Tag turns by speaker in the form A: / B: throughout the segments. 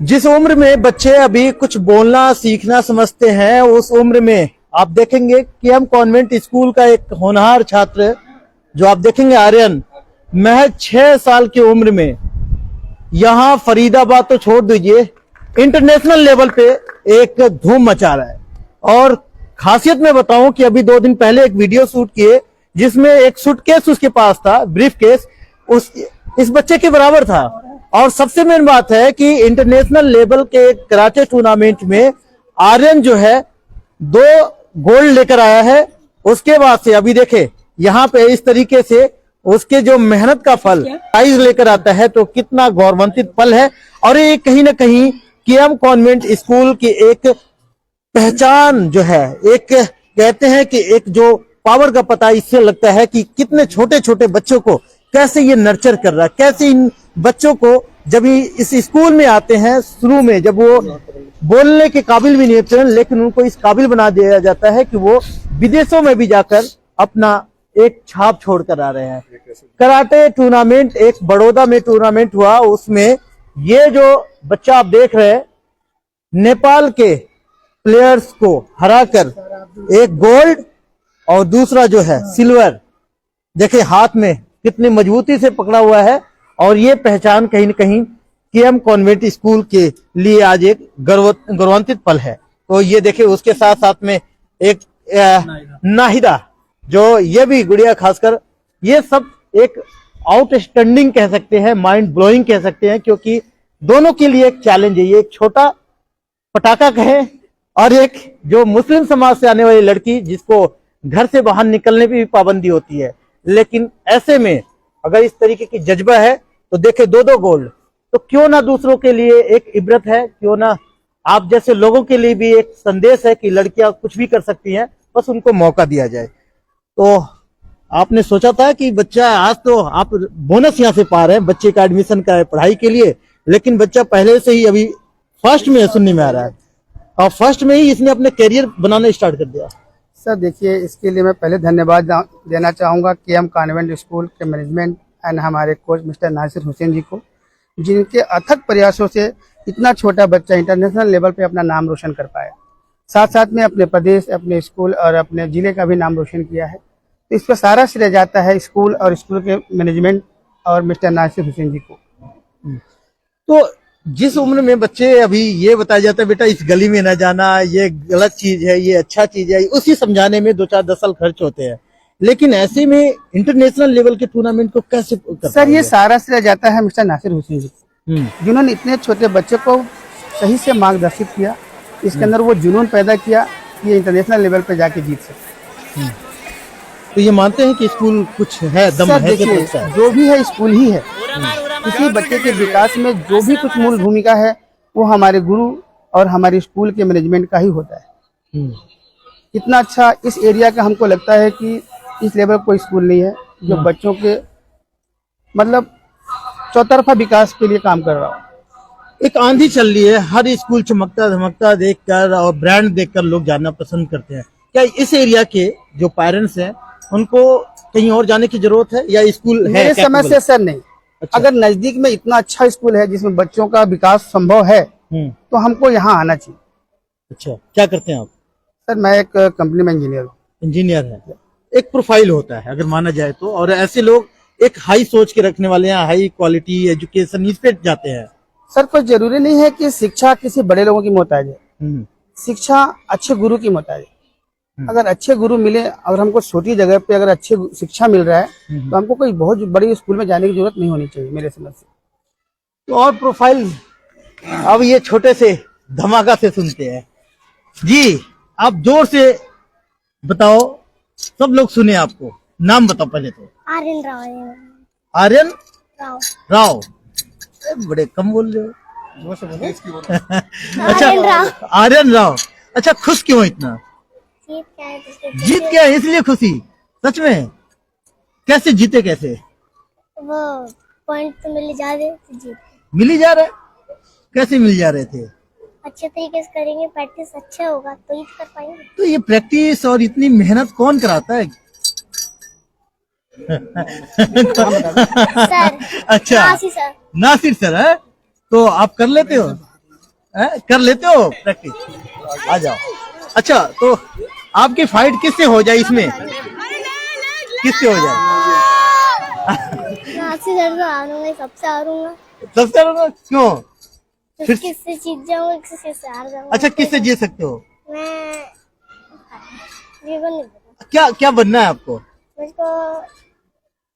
A: जिस उम्र में बच्चे अभी कुछ बोलना सीखना समझते हैं, उस उम्र में आप देखेंगे कि हम कॉन्वेंट स्कूल का एक होनहार छात्र जो आप देखेंगे आर्यन, महज 6 साल की उम्र में यहाँ फरीदाबाद तो छोड़ दीजिए, इंटरनेशनल लेवल पे एक धूम मचा रहा है। और खासियत मैं बताऊं कि अभी 2 दिन पहले एक वीडियो शूट किए जिसमें एक सूटकेस उसके पास था, ब्रीफ केस उस इस बच्चे के बराबर था। और सबसे मेन बात है कि इंटरनेशनल लेवल के कराटे टूर्नामेंट में आर्यन जो है 2 गोल्ड लेकर आया है। उसके बाद से अभी देखे यहाँ पे इस तरीके से उसके जो मेहनत का फल प्राइज लेकर आता है, तो कितना गौरवान्वित पल है। और ये कहीं ना कहीं केएम कॉन्वेंट स्कूल की एक पहचान जो है, एक कहते हैं कि एक जो पावर का पता इससे लगता है कि कितने छोटे छोटे बच्चों को कैसे ये नर्चर कर रहा है, कैसे इन बच्चों को जब इस स्कूल में आते हैं, शुरू में जब वो बोलने के काबिल भी नहीं होते, लेकिन उनको इस काबिल बना दिया जाता है कि वो विदेशों में भी जाकर अपना एक छाप छोड़ कर आ रहे हैं। कराटे टूर्नामेंट एक बड़ौदा में टूर्नामेंट हुआ, उसमें ये जो बच्चा आप देख रहे हैं नेपाल के प्लेयर्स को हराकर एक गोल्ड और दूसरा जो है सिल्वर, देखिए हाथ में कितनी मजबूती से पकड़ा हुआ है। और ये पहचान कहीं न कहीं केएम कॉन्वेंट स्कूल के लिए आज एक गौरवान्वित पल है। तो ये देखिए उसके साथ साथ में एक नाहिदा, जो ये भी गुड़िया, खासकर ये सब एक आउटस्टैंडिंग कह सकते हैं, माइंड ब्लोइंग कह सकते हैं, क्योंकि दोनों के लिए एक चैलेंज है। ये एक छोटा पटाखा कहे और एक जो मुस्लिम समाज से आने वाली लड़की जिसको घर से बाहर निकलने की भी पाबंदी होती है, लेकिन ऐसे में अगर इस तरीके की जज्बा है तो देखे 2-2 गोल्ड, तो क्यों ना दूसरों के लिए एक इबरत है, क्यों ना आप जैसे लोगों के लिए भी एक संदेश है कि लड़कियां कुछ भी कर सकती हैं, बस उनको मौका दिया जाए। तो आपने सोचा था कि बच्चा, आज तो आप बोनस यहाँ से पा रहे हैं बच्चे का एडमिशन का पढ़ाई के लिए, लेकिन बच्चा पहले से ही अभी फर्स्ट में सुनने में आ रहा है और फर्स्ट में ही इसने अपने करियर बनाना स्टार्ट कर दिया।
B: सर देखिए, इसके लिए मैं पहले धन्यवाद देना चाहूँगा केएम कॉन्वेंट स्कूल के मैनेजमेंट एंड हमारे कोच मिस्टर नासिर हुसैन जी को, जिनके अथक प्रयासों से इतना छोटा बच्चा इंटरनेशनल लेवल पे अपना नाम रोशन कर पाया। साथ साथ में अपने प्रदेश, अपने स्कूल और अपने जिले का भी नाम रोशन किया है। तो इस पर सारा श्रेय जाता है स्कूल और स्कूल के मैनेजमेंट और मिस्टर नासिर हुसैन जी को।
A: तो जिस उम्र में बच्चे, अभी ये बताया जाता है बेटा इस गली में न जाना, ये गलत चीज है, ये अच्छा चीज है, उसी समझाने में 2-4-10 साल खर्च होते हैं, लेकिन ऐसे में इंटरनेशनल लेवल के टूर्नामेंट को कैसे
B: सर ये सारा श्रेय जाता है मिस्टर नासिर हुसैन जी को, जिन्होंने इतने छोटे बच्चे को सही से मार्गदर्शित किया, इसके अंदर वो जुनून पैदा किया कि ये इंटरनेशनल लेवल पे जाके जीत सके।
A: तो ये मानते हैं कि स्कूल कुछ है, दम है,
B: जो भी है स्कूल ही है। किसी बच्चे के विकास में जो भी कुछ मूल भूमिका है वो हमारे गुरु और हमारे स्कूल के मैनेजमेंट का ही होता है। इतना अच्छा इस एरिया का हमको लगता है कि इस लेवल कोई स्कूल नहीं है जो बच्चों के मतलब चौतरफा विकास के लिए काम कर रहा हो।
A: एक आंधी चल रही है, हर स्कूल चमकता धमकता देखकर और ब्रांड देखकर लोग जाना पसंद करते हैं। क्या इस एरिया के जो पेरेंट्स हैं उनको कहीं और जाने की जरूरत है या स्कूल है?
B: मेरे समझ से सर नहीं। अच्छा। अगर नजदीक में इतना अच्छा स्कूल है जिसमें बच्चों का विकास संभव है तो हमको यहाँ आना चाहिए।
A: अच्छा, क्या करते हैं आप?
B: सर मैं एक कंपनी में इंजीनियर हूँ।
A: इंजीनियर है, एक प्रोफाइल होता है अगर माना जाए तो, और ऐसे लोग एक हाई सोच के रखने वाले हैं, हाई क्वालिटी एजुकेशन, इस पे जाते हैं।
B: सर कोई जरूरी नहीं है कि शिक्षा किसी बड़े लोगों की मोहताज है, शिक्षा अच्छे गुरु की मोहताज है। अगर अच्छे गुरु मिले, अगर हमको छोटी जगह पे अगर अच्छी शिक्षा मिल रहा है तो हमको कोई बहुत बड़ी स्कूल में जाने की जरूरत नहीं होनी चाहिए मेरे समझ से।
A: तो और प्रोफाइल अब ये छोटे से धमाका से सुनते हैं जी। आप जोर से बताओ, सब लोग सुने आपको। नाम बताओ पहले तो।
C: आर्यन राव।
A: आर्यन
C: राव।
A: राव, बड़े कम बोल रहे हो। अच्छा, आर्यन राव। अच्छा, खुश क्यों इतना? जीत गया इसलिए खुशी? सच में? कैसे जीते, कैसे?
C: वो पॉइंट तो मिल जा रहे थे, जीत
A: मिल ही जा रहे? कैसे मिल जा रहे थे?
C: अच्छे तरीके से करेंगे, प्रैक्टिस अच्छा होगा तो ही कर पाएंगे।
A: तो ये प्रैक्टिस और इतनी मेहनत कौन कराता है?
C: सर।
A: अच्छा,
C: नासिर सर।
A: नासिर सर है, तो आप कर लेते हो? कर लेते हो प्रैक्टिस? आ जाओ। अच्छा, तो आपकी फाइट किससे हो जाए इसमें? किससे हो जाए?
C: मैं आपसे डर हारूंगा, सबसे हारूंगा।
A: सबसे ज्यादा क्यों? फिर
C: किससे जीत जाऊंगा, किससे हार जाऊंगा।
A: अच्छा, किससे जीत सकते हो?
C: मैं जीवन नहीं दूंगा।
A: क्या क्या बनना है आपको?
C: मुझको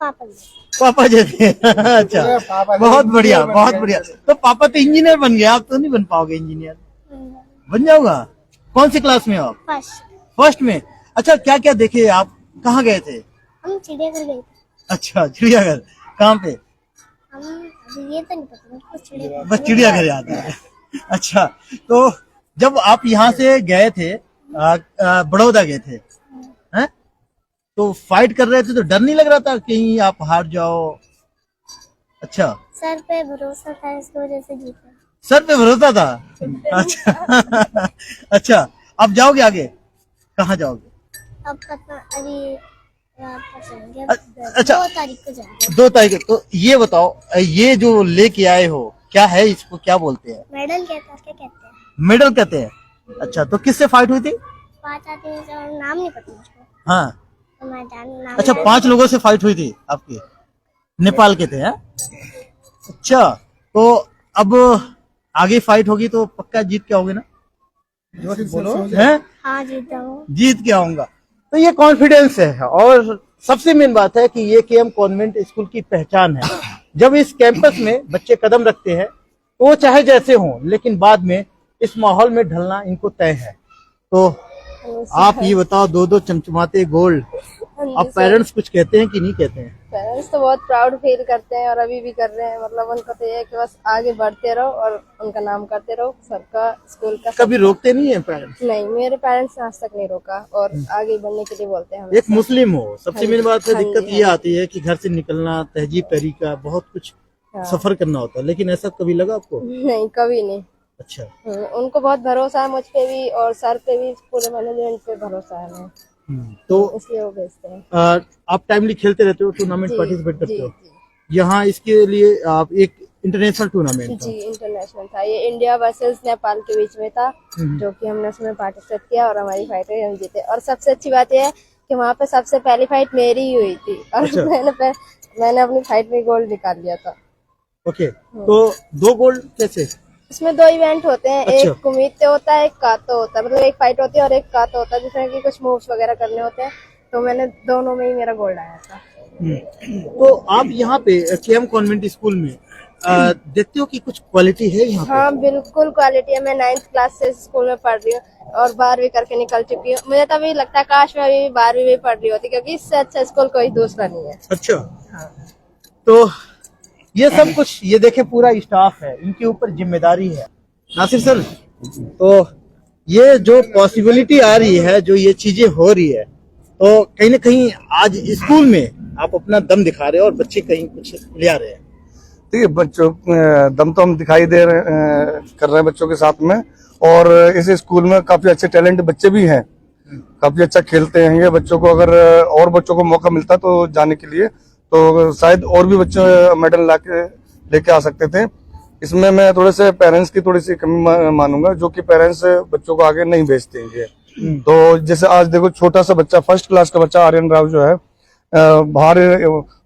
C: पापा जी।
A: पापा जैसे। अच्छा, बहुत बढ़िया, बहुत बढ़िया। तो पापा तो इंजीनियर बन गए, आप तो नहीं बन पाओगे इंजीनियर? बन जाओगा। कौन सी क्लास में हो आप?
C: फर्स्ट।
A: फर्स्ट में। अच्छा, क्या क्या देखे आप? कहाँ गए थे?
C: हम चिड़ियाघर गए थे।
A: अच्छा, चिड़ियाघर। कहाँ पे?
C: हम अभी ये तो नहीं पता मुझको, चिड़ियाघर
A: बस चिड़ियाघर याद है। अच्छा, तो जब आप यहाँ से गए थे, बड़ौदा गए थे, हैं? तो फाइट कर रहे थे तो डर नहीं लग रहा था कहीं आप हार जाओ? अच्छा,
C: सर पे भरोसा था, इसकी वजह से जीते।
A: सर पे भरोसा था। अच्छा। अच्छा, अब जाओगे आगे? कहाँ जाओगे?
C: अब पता अभी पता चलेंगे।
A: अच्छा।
C: 2 तारीख को जाएंगे।
A: 2 तारीख। तो ये बताओ, ये जो लेके आए हो क्या है, इसको क्या बोलते हैं?
C: मेडल कहते हैं, क्या कहते हैं?
A: मेडल कहते हैं। अच्छा, तो किससे फाइट हुई थी?
C: 5 आदमी से, और नाम नहीं पता मुझको।
A: हाँ।
C: तो मैं नाम
A: अच्छा, 5 लोगों से फाइट हुई थी आपकी? नेपाल के थे, हैं? अच्छा, तो अब आगे फाइट होगी तो पक्का जीत के आओगे ना? बोलो। हैं?
C: हाँ जीता हूँ।
A: जीत के आऊंगा। तो ये कॉन्फिडेंस है, और सबसे मेन बात है कि ये केएम कॉन्वेंट स्कूल की पहचान है। जब इस कैंपस में बच्चे कदम रखते हैं तो वो चाहे जैसे हों, लेकिन बाद में इस माहौल में ढलना इनको तय है। तो आप ये बताओ, 2-2 चमचमाते गोल्ड, अब पेरेंट्स कुछ कहते हैं कि नहीं कहते हैं?
D: पेरेंट्स तो बहुत प्राउड फील करते हैं और अभी भी कर रहे हैं। मतलब उनको तो ये है कि बस आगे बढ़ते रहो और उनका नाम करते रहो, सबका, स्कूल का।
A: कभी रोकते नहीं है पेरेंट्स?
D: नहीं, मेरे पेरेंट्स ने आज तक नहीं रोका और आगे बढ़ने के लिए बोलते हैं हमें।
A: एक मुस्लिम हो, सबसे मेन बात है,
D: हाँ
A: दिक्कत
D: जी,
A: ये आती है कि घर से निकलना, तहजीब तरीका, बहुत कुछ सफर करना होता है, लेकिन ऐसा कभी लगा आपको?
D: नहीं, कभी नहीं।
A: अच्छा।
D: उनको बहुत भरोसा है मुझ पे भी और सर पे भी, पूरे मैनेजमेंट पे भरोसा है हमें,
A: तो
D: इसलिए वो भेजते हैं।
A: आप टाइमली खेलते रहते हो, टूर्नामेंट
D: जी,
A: पार्टिसिपेट करते
D: जी,
A: हो?
D: जी।
A: यहाँ इसके लिए आप एक इंटरनेशनल टूर्नामेंट था?
D: जी, इंटरनेशनल था ये, इंडिया वर्सेस नेपाल के बीच में था, जो कि हमने उसमें पार्टिसिपेट किया और हमारी फाइट हुई, हम जीते। और सबसे अच्छी बात यह है कि वहाँ पे सबसे पहली फाइट मेरी ही हुई थी और
A: अच्छा।
D: मैंने अपनी फाइट में गोल्ड निकाल लिया था।
A: ओके, तो 2 गोल्ड कैसे?
D: इसमें 2 इवेंट होते हैं,
A: अच्छा।
D: एक कुमीते होता है, एक कातो होता है। मतलब एक फाइट होती है और एक कातो होता है, जिसमें कि कुछ मूव्स वगैरह करने होते हैं। तो मैंने दोनों में ही मेरा गोल्ड आया था।
A: तो आप यहाँ पे केएम कॉन्वेंट स्कूल में देखते हो कि कुछ क्वालिटी है यहाँ पे?
D: हाँ, बिल्कुल क्वालिटी है। मैं 9th क्लास से स्कूल में पढ़ रही हूँ और 12वीं करके निकल चुकी हूँ। मुझे तभी लगता है काश मैं अभी 12वीं में पढ़ रही होती, क्योंकि इससे अच्छा स्कूल कोई दूसरा नहीं है।
A: अच्छा। तो ये सब कुछ, ये देखे पूरा स्टाफ है, इनके ऊपर जिम्मेदारी है। नासिर सर, तो ये जो पॉसिबिलिटी आ रही है, जो ये चीजें हो रही है, तो कहीं ना कहीं आज स्कूल में आप अपना दम दिखा रहे हो और बच्चे कहीं कुछ ले आ रहे हैं।
E: ठीक है, बच्चों दम तो हम दिखाई दे रहे कर रहे हैं बच्चों के साथ में। और इस स्कूल में काफी अच्छे टैलेंट बच्चे भी हैं, काफी अच्छा खेलते हैं ये बच्चों को। अगर और बच्चों को मौका मिलता तो जाने के लिए, तो शायद और भी बच्चे मेडल लेके आ सकते थे। इसमें मैं थोड़े से पेरेंट्स की थोड़ी सी कमी मानूंगा, जो कि पेरेंट्स बच्चों को आगे नहीं भेजते हैं। तो जैसे आज देखो, छोटा सा बच्चा, 1st क्लास का बच्चा आर्यन राव जो है, बाहर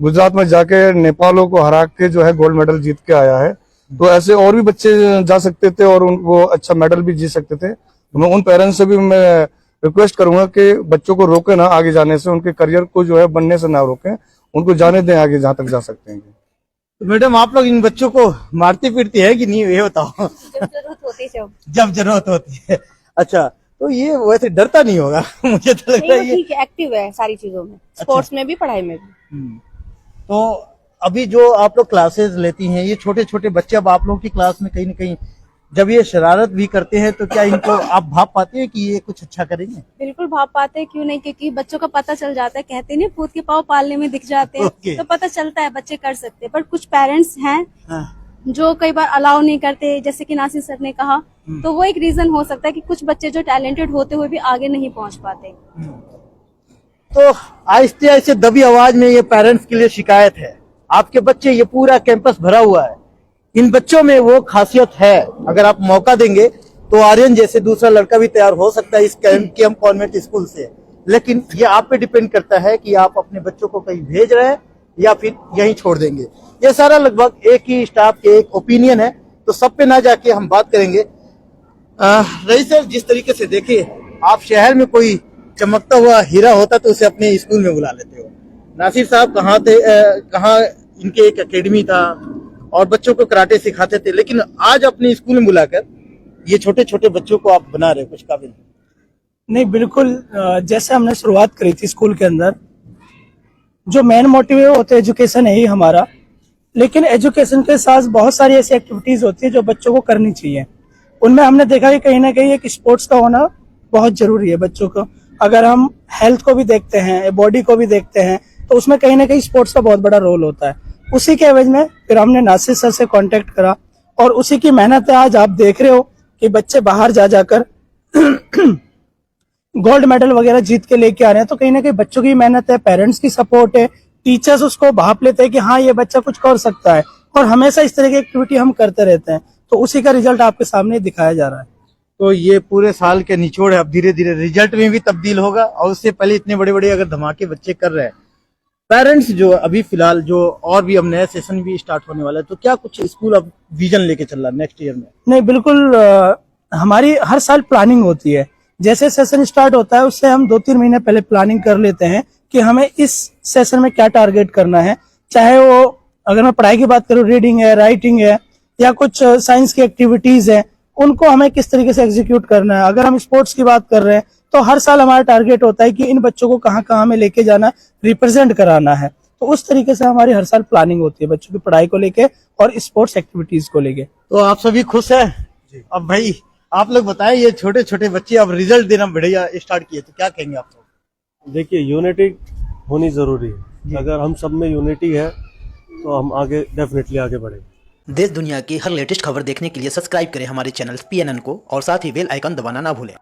E: गुजरात में जाके नेपालों को हरा के जो है गोल्ड मेडल जीत के आया है। तो ऐसे और भी बच्चे जा सकते थे और वो अच्छा मेडल भी जीत सकते थे। तो मैं उन पेरेंट्स से भी मैं रिक्वेस्ट करूंगा कि बच्चों को रोके ना आगे जाने से, उनके करियर को जो है बनने से ना रोकें, उनको जाने दें आगे जहां तक जा सकते हैं।
A: तो मैडम, आप लोग इन बच्चों को मारती पीटती है कि नहीं, ये बताओ?
D: जब जरूरत होती है,
A: जब जरूरत होती है। अच्छा, तो ये वैसे डरता नहीं होगा? मुझे तो लगता है ये
D: ठीक है, एक्टिव है सारी चीजों में, स्पोर्ट्स में भी, पढ़ाई में भी।
A: तो अभी जो आप लोग क्लासेस लेती हैं, ये छोटे छोटे बच्चे, अब आप लोगों की क्लास में कहीं ना कहीं जब ये शरारत भी करते हैं, तो क्या इनको आप भाप पाते हैं कि ये कुछ अच्छा करेंगे?
F: बिल्कुल भाप पाते हैं, क्यों नहीं, क्योंकि बच्चों का पता चल जाता है। कहते नहीं, भूत के पाँव पालने में दिख जाते हैं।
A: Okay.
F: तो पता चलता है बच्चे कर सकते हैं। पर कुछ पेरेंट्स हैं
A: हाँ।
F: जो कई बार अलाउ नहीं करते, जैसे कि नासिर सर ने कहा। तो वो एक रीजन हो सकता है कि कुछ बच्चे जो टैलेंटेड होते हुए भी आगे नहीं पहुंच पाते।
A: तो आहिस्ते आहिस्ते दबी आवाज में ये पेरेंट्स के लिए शिकायत है, आपके बच्चे, ये पूरा कैंपस भरा हुआ है, इन बच्चों में वो खासियत है, अगर आप मौका देंगे तो आर्यन जैसे दूसरा लड़का भी तैयार हो सकता है इस केएम कॉन्वेंट स्कूल से। लेकिन ये आप पे डिपेंड करता है कि आप अपने बच्चों को कहीं भेज रहे हैं या फिर यहीं छोड़ देंगे। ये सारा लगभग एक ही स्टाफ के एक ओपिनियन है, तो सब पे ना जाके हम बात करेंगे। रईस सर, जिस तरीके से देखिए, आप शहर में कोई चमकता हुआ हीरा होता तो उसे अपने स्कूल में बुला लेते हो। नासिर साहब कहाँ थे, कहाँ इनके एक एकेडमी था और बच्चों को कराटे सिखाते थे, लेकिन आज अपने स्कूल में बुलाकर ये छोटे छोटे बच्चों को आप बना रहे हो कुछ काबिल।
G: नहीं, बिल्कुल। जैसे हमने शुरुआत करी थी स्कूल के अंदर, जो मेन मोटिव है वो तो एजुकेशन है ही हमारा, लेकिन एजुकेशन के साथ बहुत सारी ऐसी एक्टिविटीज होती है जो बच्चों को करनी चाहिए। उनमें हमने देखा कि कहीं ना कहीं एक स्पोर्ट्स का होना बहुत जरूरी है बच्चों को। अगर हम हेल्थ को भी देखते हैं, बॉडी को भी देखते हैं, तो उसमें कहीं ना कहीं स्पोर्ट्स का बहुत बड़ा रोल होता है। उसी के एवज में फिर हमने नासिर सर से कांटेक्ट करा और उसी की मेहनत है आज आप देख रहे हो कि बच्चे बाहर जा जाकर गोल्ड मेडल वगैरह जीत के लेके आ रहे हैं। तो कहीं ना कहीं बच्चों की मेहनत है, पेरेंट्स की सपोर्ट है, टीचर्स उसको भाप लेते हैं कि हाँ ये बच्चा कुछ कर सकता है, और हमेशा इस तरह की एक्टिविटी हम करते रहते हैं। तो उसी का रिजल्ट आपके सामने दिखाया जा रहा है।
A: तो ये पूरे साल के निचोड़ है, अब धीरे धीरे रिजल्ट में भी तब्दील होगा। और उससे पहले इतने बड़े बड़े अगर धमाके बच्चे कर रहे हैं, पेरेंट्स जो अभी फिलहाल जो और भी अब नया सेशन भी स्टार्ट होने वाला है, तो क्या कुछ स्कूल अब विजन लेके चल रहा है नेक्स्ट ईयर में?
G: नहीं, बिल्कुल। हमारी हर साल प्लानिंग होती है। जैसे सेशन स्टार्ट होता है उससे हम 2-3 महीने पहले प्लानिंग कर लेते हैं कि हमें इस सेशन में क्या टारगेट करना है। चाहे वो, अगर मैं पढ़ाई की बात करूँ, रीडिंग है, राइटिंग है, या कुछ साइंस की एक्टिविटीज है, उनको हमें किस तरीके से एग्जीक्यूट करना है। अगर हम स्पोर्ट्स की बात कर रहे हैं तो हर साल हमारा टारगेट होता है कि इन बच्चों को कहाँ कहाँ में लेके जाना, रिप्रेजेंट कराना है। तो उस तरीके से हमारी हर साल प्लानिंग होती है बच्चों की पढ़ाई को लेके और स्पोर्ट्स एक्टिविटीज को लेके।
A: तो आप सभी खुश हैं? अब भाई आप लोग बताएं, ये छोटे छोटे बच्चे अब रिजल्ट देना बढ़िया स्टार्ट किए, तो क्या कहेंगे आप लोग?
H: देखिए, यूनिटी होनी जरूरी है। अगर हम सब में यूनिटी है तो हम आगे डेफिनेटली आगे बढ़ेंगे।
I: देश दुनिया की हर लेटेस्ट खबर देखने के लिए सब्सक्राइब करें हमारे चैनल PNN को और साथ ही बेल आइकन दबाना ना भूलें।